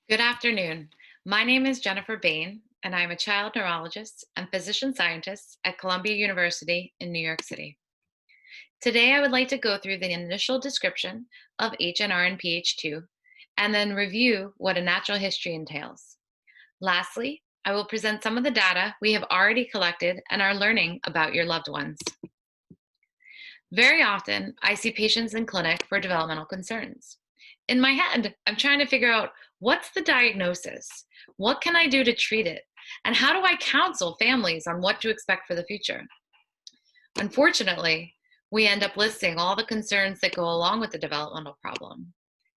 Good afternoon. My name is Jennifer Bain, and I'm a child neurologist and physician scientist at Columbia University in New York City. Today, I would like to go through the initial description of HNRNPH2 and then review what a natural history entails. Lastly, I will present some of the data we have already collected and are learning about your loved ones. Very often, I see patients in clinic for developmental concerns. In my head, I'm trying to figure out what's the diagnosis? What can I do to treat it? And how do I counsel families on what to expect for the future? Unfortunately, we end up listing all the concerns that go along with the developmental problem: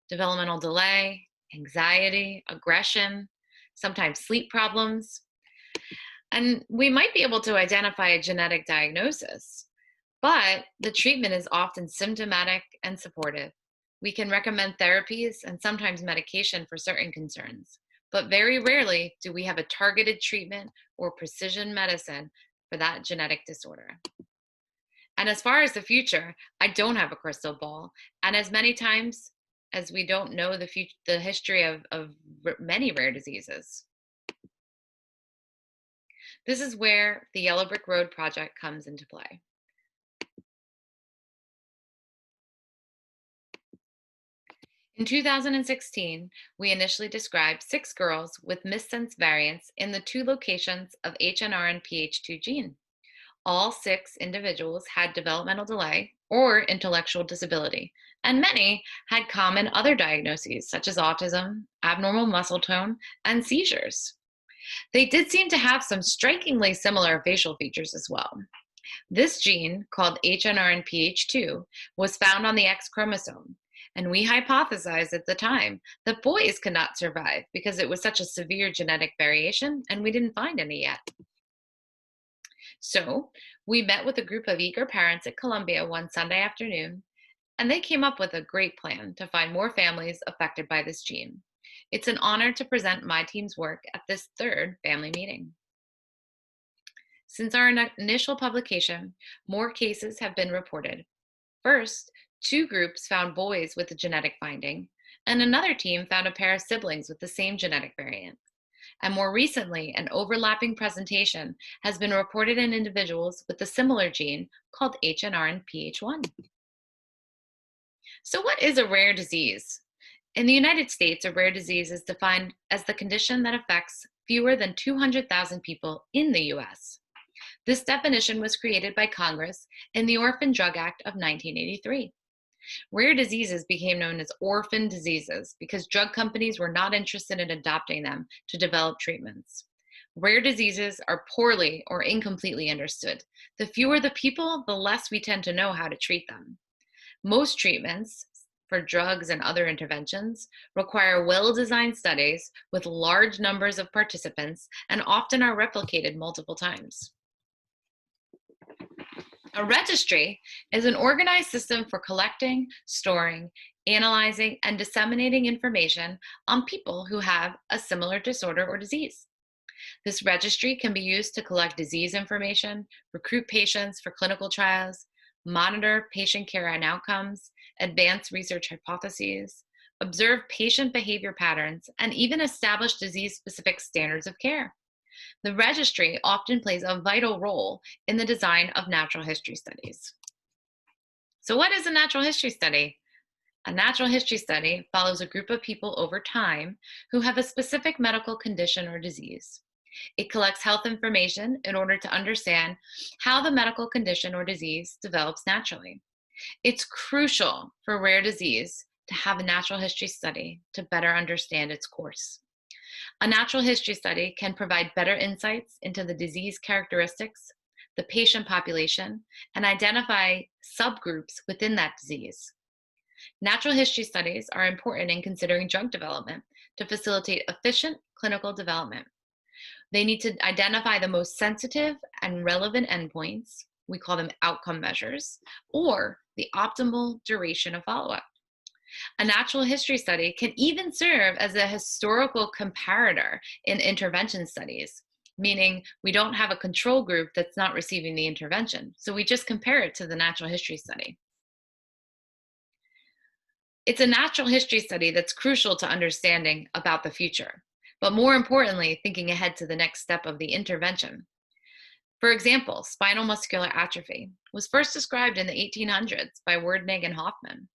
developmental delay, anxiety, aggression, sometimes sleep problems. And we might be able to identify a genetic diagnosis, but the treatment is often symptomatic and supportive. We can recommend therapies and sometimes medication for certain concerns, but very rarely do we have a targeted treatment or precision medicine for that genetic disorder. And as far as the future, I don't have a crystal ball. And as many times as we don't know the history of many rare diseases. This is where the Yellow Brick Road project comes into play. In 2016, we initially described 6 girls with missense variants in the 2 locations of HNRNPH2 gene. All 6 individuals had developmental delay or intellectual disability, and many had common other diagnoses such as autism, abnormal muscle tone, and seizures. They did seem to have some strikingly similar facial features as well. This gene, called HNRNPH2, was found on the X chromosome, and we hypothesized at the time that boys could not survive because it was such a severe genetic variation, and we didn't find any yet. So, we met with a group of eager parents at Columbia one Sunday afternoon, and they came up with a great plan to find more families affected by this gene. It's an honor to present my team's work at this third family meeting. Since our initial publication, more cases have been reported. First, 2 groups found boys with the genetic finding, and another team found a pair of siblings with the same genetic variant. And more recently, an overlapping presentation has been reported in individuals with a similar gene called HNRNPH1. So, what is a rare disease? In the United States, a rare disease is defined as the condition that affects fewer than 200,000 people in the US. This definition was created by Congress in the Orphan Drug Act of 1983. Rare diseases became known as orphan diseases because drug companies were not interested in adopting them to develop treatments. Rare diseases are poorly or incompletely understood. The fewer the people, the less we tend to know how to treat them. Most treatments, for drugs and other interventions, require well designed studies with large numbers of participants and often are replicated multiple times. A registry is an organized system for collecting, storing, analyzing, and disseminating information on people who have a similar disorder or disease. This registry can be used to collect disease information, recruit patients for clinical trials, monitor patient care and outcomes, advance research hypotheses, observe patient behavior patterns, and even establish disease specific standards of care. The registry often plays a vital role in the design of natural history studies. So, what is a natural history study? A natural history study follows a group of people over time who have a specific medical condition or disease. It collects health information in order to understand how the medical condition or disease develops naturally. It's crucial for rare disease to have a natural history study to better understand its course. A natural history study can provide better insights into the disease characteristics, the patient population, and identify subgroups within that disease. Natural history studies are important in considering drug development to facilitate efficient clinical development. They need to identify the most sensitive and relevant endpoints, we call them outcome measures, or the optimal duration of follow up. A natural history study can even serve as a historical comparator in intervention studies, meaning we don't have a control group that's not receiving the intervention. So we just compare it to the natural history study. It's a natural history study that's crucial to understanding about the future, but more importantly, thinking ahead to the next step of the intervention. For example, spinal muscular atrophy was first described in the 1800s by Werdnig and Hoffman.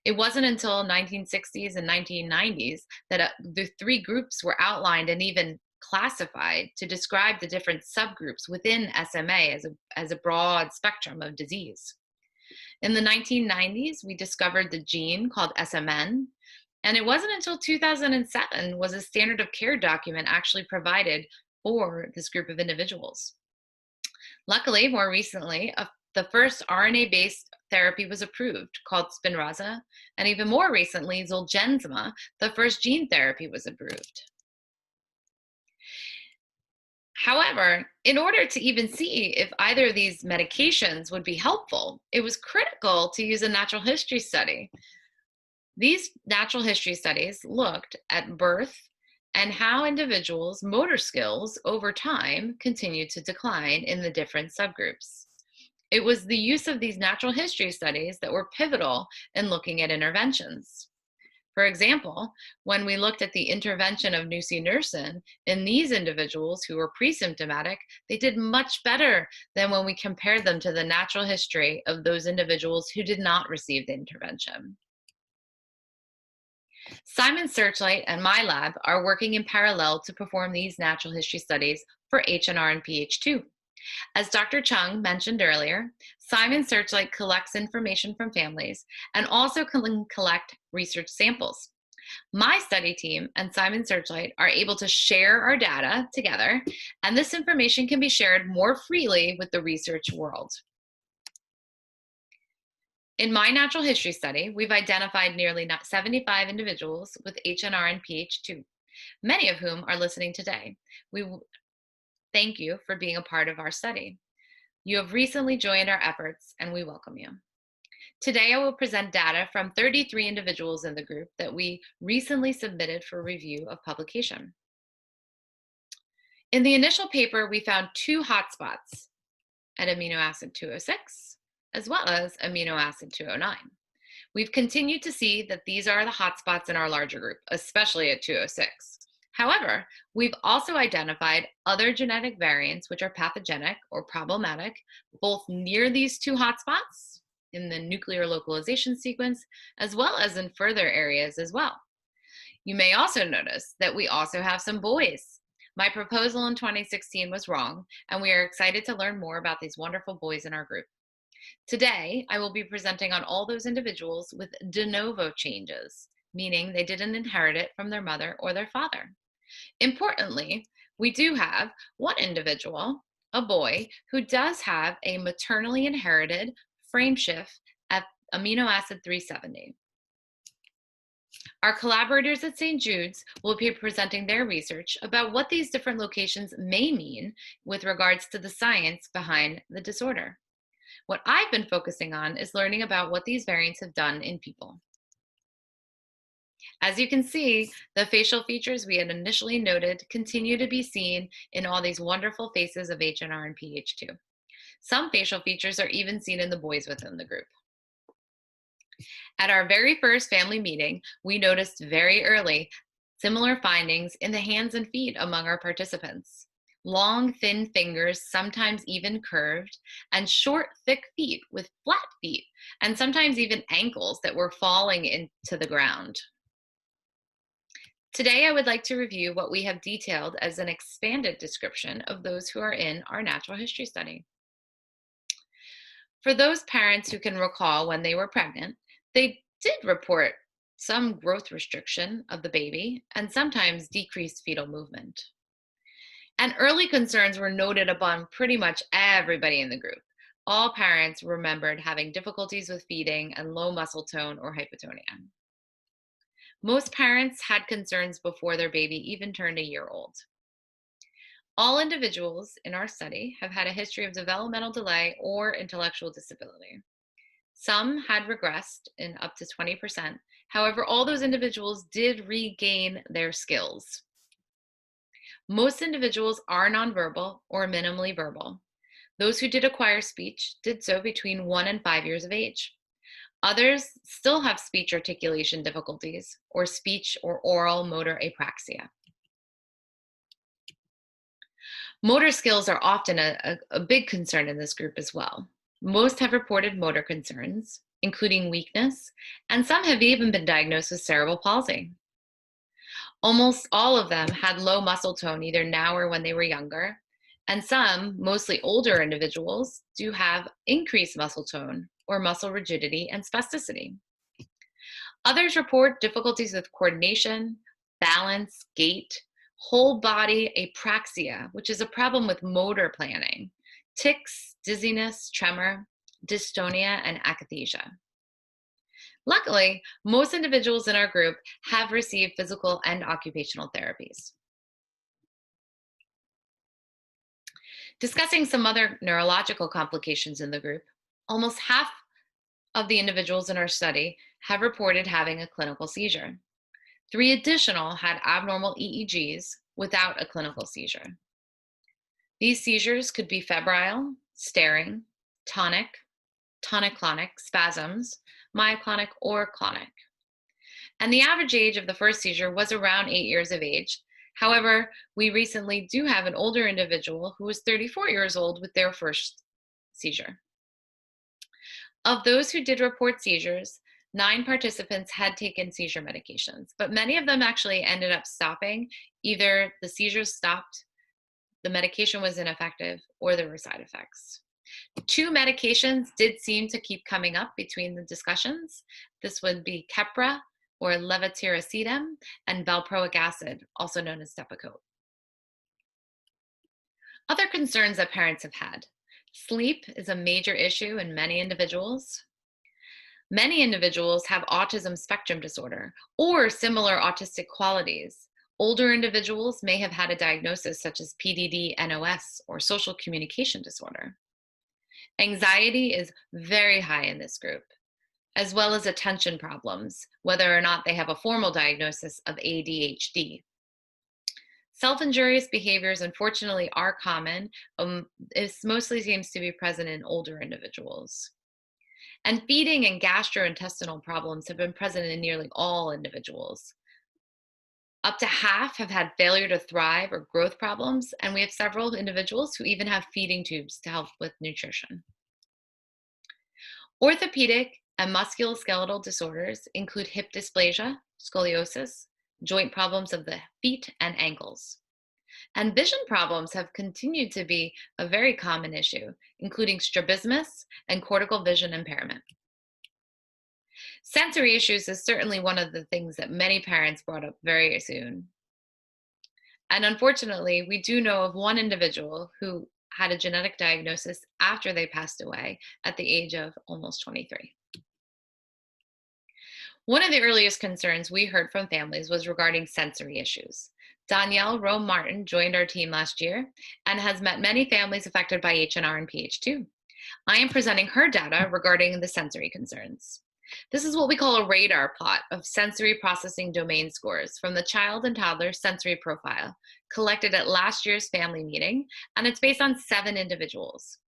It wasn't until 1960s and 1990s that the three groups were outlined and even classified to describe the different subgroups within SMA as a broad spectrum of disease. In the 1990s, we discovered the gene called SMN, and it wasn't until 2007 was a standard of care document actually provided for this group of individuals. Luckily, more recently, the first RNA-based therapy was approved called Spinraza, and even more recently, Zolgensma, the first gene therapy was approved. However, in order to even see if either of these medications would be helpful, it was critical to use a natural history study. These natural history studies looked at birth and how individuals' motor skills over time continued to decline in the different subgroups. It was the use of these natural history studies that were pivotal in looking at interventions. For example, when we looked at the intervention of nusinersen in these individuals who were pre-symptomatic, they did much better than when we compared them to the natural history of those individuals who did not receive the intervention. Simon Searchlight and my lab are working in parallel to perform these natural history studies for HNRNP H2. As Dr. Chung mentioned earlier, Simon Searchlight collects information from families and also can collect research samples. My study team and Simon Searchlight are able to share our data together, and this information can be shared more freely with the research world. In my natural history study, we've identified nearly 75 individuals with HNRNP-H2, many of whom are listening today. We thank you for being a part of our study. You have recently joined our efforts, and we welcome you. Today, I will present data from 33 individuals in the group that we recently submitted for review of publication. In the initial paper, we found two hotspots at amino acid 206, as well as amino acid 209. We've continued to see that these are the hotspots in our larger group, especially at 206. However, we've also identified other genetic variants which are pathogenic or problematic, both near these two hotspots in the nuclear localization sequence, as well as in further areas as well. You may also notice that we also have some boys. My proposal in 2016 was wrong, and we are excited to learn more about these wonderful boys in our group. Today, I will be presenting on all those individuals with de novo changes, meaning they didn't inherit it from their mother or their father. Importantly, we do have one individual, a boy, who does have a maternally inherited frame shift at amino acid 370. Our collaborators at St. Jude's will be presenting their research about what these different locations may mean with regards to the science behind the disorder. What I've been focusing on is learning about what these variants have done in people. As you can see, the facial features we had initially noted continue to be seen in all these wonderful faces of HNRNP-H2. Some facial features are even seen in the boys within the group. At our very first family meeting, we noticed very early similar findings in the hands and feet among our participants. Long, thin fingers, sometimes even curved, and short, thick feet with flat feet, and sometimes even ankles that were falling into the ground. Today, I would like to review what we have detailed as an expanded description of those who are in our natural history study. For those parents who can recall when they were pregnant, they did report some growth restriction of the baby and sometimes decreased fetal movement. And early concerns were noted upon pretty much everybody in the group. All parents remembered having difficulties with feeding and low muscle tone or hypotonia. Most parents had concerns before their baby even turned a year old. All individuals in our study have had a history of developmental delay or intellectual disability. Some had regressed in up to 20%. However, all those individuals did regain their skills. Most individuals are nonverbal or minimally verbal. Those who did acquire speech did so between 1 and 5 years of age. Others still have speech articulation difficulties or speech or oral motor apraxia. Motor skills are often a big concern in this group as well. Most have reported motor concerns, including weakness, and some have even been diagnosed with cerebral palsy. Almost all of them had low muscle tone either now or when they were younger, and some, mostly older individuals, do have increased muscle tone or muscle rigidity and spasticity. Others report difficulties with coordination, balance, gait, whole body apraxia, which is a problem with motor planning, tics, dizziness, tremor, dystonia, and akathisia. Luckily, most individuals in our group have received physical and occupational therapies. Discussing some other neurological complications in the group, almost half of the individuals in our study have reported having a clinical seizure. 3 additional had abnormal EEGs without a clinical seizure. These seizures could be febrile, staring, tonic-clonic spasms, myoclonic, or clonic. And the average age of the first seizure was around 8 years of age. However, we recently do have an older individual who was 34 years old with their first seizure. Of those who did report seizures, 9 participants had taken seizure medications, but many of them actually ended up stopping. Either the seizures stopped, the medication was ineffective, or there were side effects. 2 medications did seem to keep coming up between the discussions. This would be Keppra or levetiracetam and valproic acid, also known as Depakote. Other concerns that parents have had. Sleep is a major issue in many individuals. Many individuals have autism spectrum disorder or similar autistic qualities. Older individuals may have had a diagnosis such as PDD-NOS or social communication disorder. Anxiety is very high in this group, as well as attention problems, whether or not they have a formal diagnosis of ADHD. Self-injurious behaviors, unfortunately, are common. It mostly seems to be present in older individuals. And feeding and gastrointestinal problems have been present in nearly all individuals. Up to half have had failure to thrive or growth problems, and we have several individuals who even have feeding tubes to help with nutrition. Orthopedic and musculoskeletal disorders include hip dysplasia, scoliosis, joint problems of the feet and ankles. And vision problems have continued to be a very common issue, including strabismus and cortical vision impairment. Sensory issues is certainly one of the things that many parents brought up very soon. And unfortunately, we do know of one individual who had a genetic diagnosis after they passed away at the age of almost 23. One of the earliest concerns we heard from families was regarding sensory issues. Danielle Rome Martin joined our team last year and has met many families affected by HNRNP-H2. I am presenting her data regarding the sensory concerns. This is what we call a radar plot of sensory processing domain scores from the child and toddler sensory profile collected at last year's family meeting, and it's based on 7 individuals.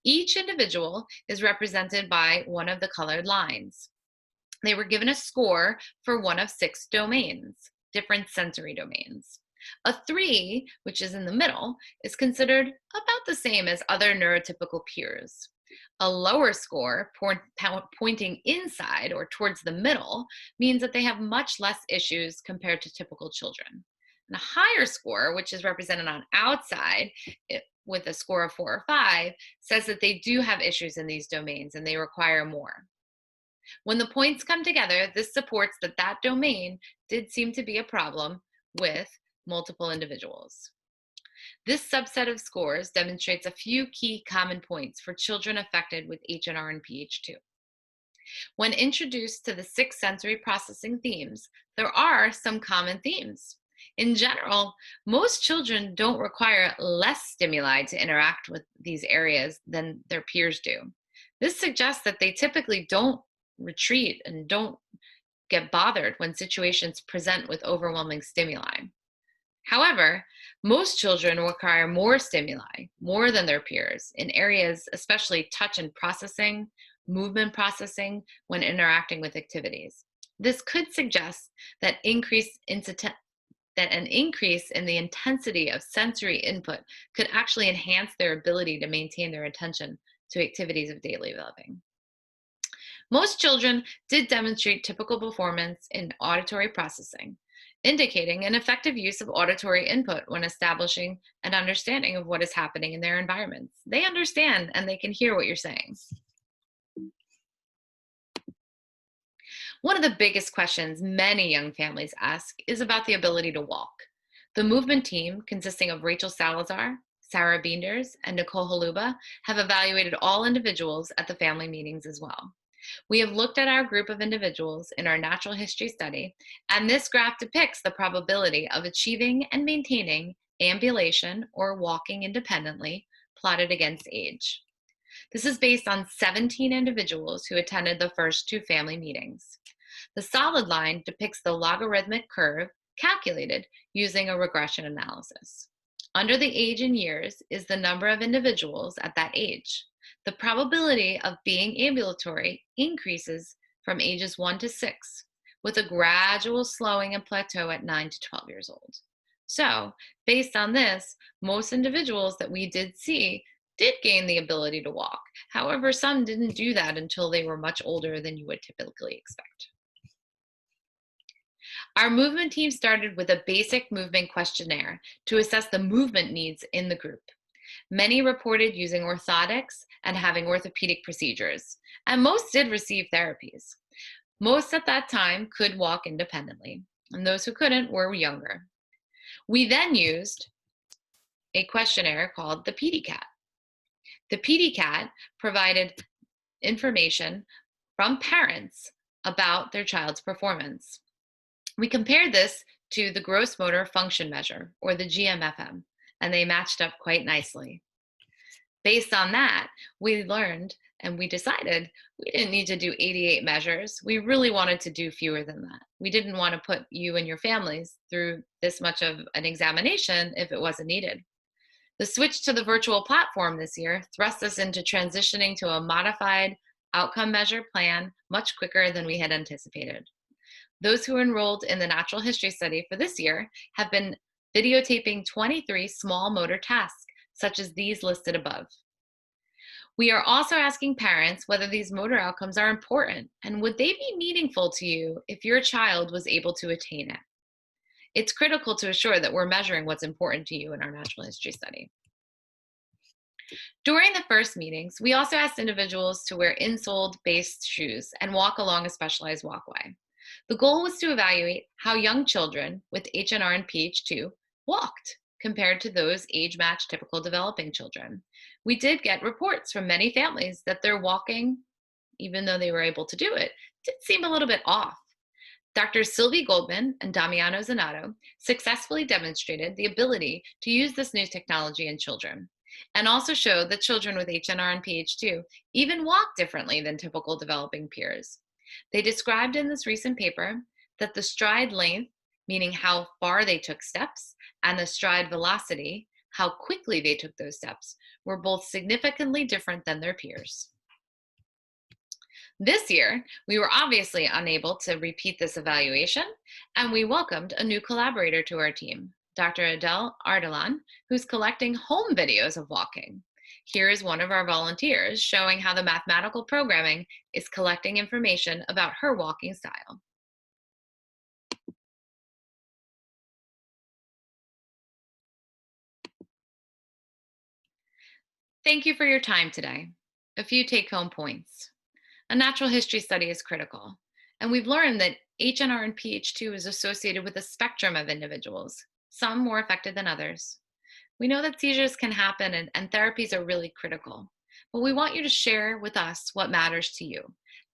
Each individual is represented by one of the colored lines. They were given a score for one of 6 domains, different sensory domains. A 3, which is in the middle, is considered about the same as other neurotypical peers. A lower score, pointing inside or towards the middle, means that they have much less issues compared to typical children. And a higher score, which is represented on outside with a score of 4 or 5, says that they do have issues in these domains and they require more. When the points come together, this supports that that domain did seem to be a problem with multiple individuals. This subset of scores demonstrates a few key common points for children affected with HNRNP-H2. When introduced to the 6 sensory processing themes, there are some common themes. In general, most children don't require less stimuli to interact with these areas than their peers do. This suggests that they typically don't retreat and don't get bothered when situations present with overwhelming stimuli. However, most children require more stimuli, more than their peers, in areas especially touch and processing, movement processing when interacting with activities. This could suggest that an increase in the intensity of sensory input could actually enhance their ability to maintain their attention to activities of daily living. Most children did demonstrate typical performance in auditory processing, indicating an effective use of auditory input when establishing an understanding of what is happening in their environments. They understand and they can hear what you're saying. One of the biggest questions many young families ask is about the ability to walk. The movement team, consisting of Rachel Salazar, Sarah Beenders, and Nicole Haluba, have evaluated all individuals at the family meetings as well. We have looked at our group of individuals in our natural history study, and this graph depicts the probability of achieving and maintaining ambulation or walking independently plotted against age. This is based on 17 individuals who attended the first two family meetings. The solid line depicts the logarithmic curve calculated using a regression analysis. Under the age in years is the number of individuals at that age. The probability of being ambulatory increases from ages 1 to 6, with a gradual slowing and plateau at 9 to 12 years old. So, based on this, most individuals that we did see did gain the ability to walk. However, some didn't do that until they were much older than you would typically expect. Our movement team started with a basic movement questionnaire to assess the movement needs in the group. Many reported using orthotics and having orthopedic procedures, and most did receive therapies. Most at that time could walk independently, and those who couldn't were younger. We then used a questionnaire called the PDCAT. The PDCAT provided information from parents about their child's performance. We compared this to the gross motor function measure, or the GMFM, and they matched up quite nicely. Based on that, we learned and we decided we didn't need to do 88 measures. We really wanted to do fewer than that. We didn't want to put you and your families through this much of an examination if it wasn't needed. The switch to the virtual platform this year thrust us into transitioning to a modified outcome measure plan much quicker than we had anticipated. Those who enrolled in the natural history study for this year have been videotaping 23 small motor tasks, such as these listed above. We are also asking parents whether these motor outcomes are important and would they be meaningful to you if your child was able to attain it. It's critical to assure that we're measuring what's important to you in our natural history study. During the first meetings, we also asked individuals to wear insole-based shoes and walk along a specialized walkway. The goal was to evaluate how young children with HNRNP H2 walked compared to those age-matched typical developing children. We did get reports from many families that their walking, even though they were able to do it, did seem a little bit off. Dr. Sylvie Goldman and Damiano Zanato successfully demonstrated the ability to use this new technology in children, and also showed that children with HNRNP H2 even walk differently than typical developing peers. They described in this recent paper that the stride length, meaning how far they took steps, and the stride velocity, how quickly they took those steps, were both significantly different than their peers. This year, we were obviously unable to repeat this evaluation, and we welcomed a new collaborator to our team, Dr. Adele Ardalan, who's collecting home videos of walking. Here is one of our volunteers showing how the mathematical programming is collecting information about her walking style. Thank you for your time today. A few take-home points. A natural history study is critical, and we've learned that HNRNP H2 is associated with a spectrum of individuals, some more affected than others. We know that seizures can happen and therapies are really critical, but we want you to share with us what matters to you.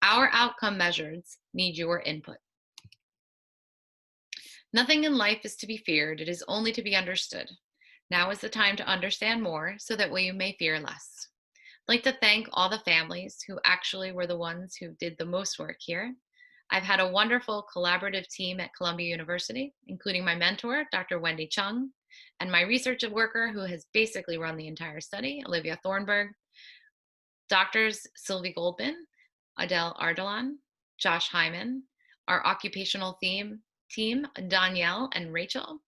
Our outcome measures need your input. Nothing in life is to be feared, it is only to be understood. Now is the time to understand more so that we may fear less. I'd like to thank all the families who actually were the ones who did the most work here. I've had a wonderful collaborative team at Columbia University, including my mentor, Dr. Wendy Chung, and my research worker who has basically run the entire study, Olivia Thornburg, doctors Sylvie Goldman Adele Ardalan, Josh Hyman, our occupational team, Danielle and Rachel,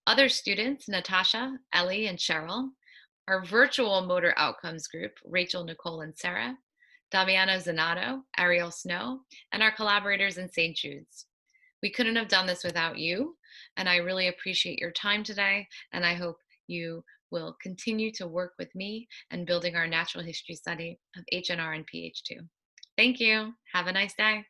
other students, Natasha, Ellie, and Cheryl, our virtual motor outcomes group, Rachel, Nicole, and Sarah, Damiano Zanato, Ariel Snow, and our collaborators in St. Jude's. We couldn't have done this without you, and I really appreciate your time today, and I hope you will continue to work with me and building our natural history study of HNR and PH2. Thank you. Have a nice day.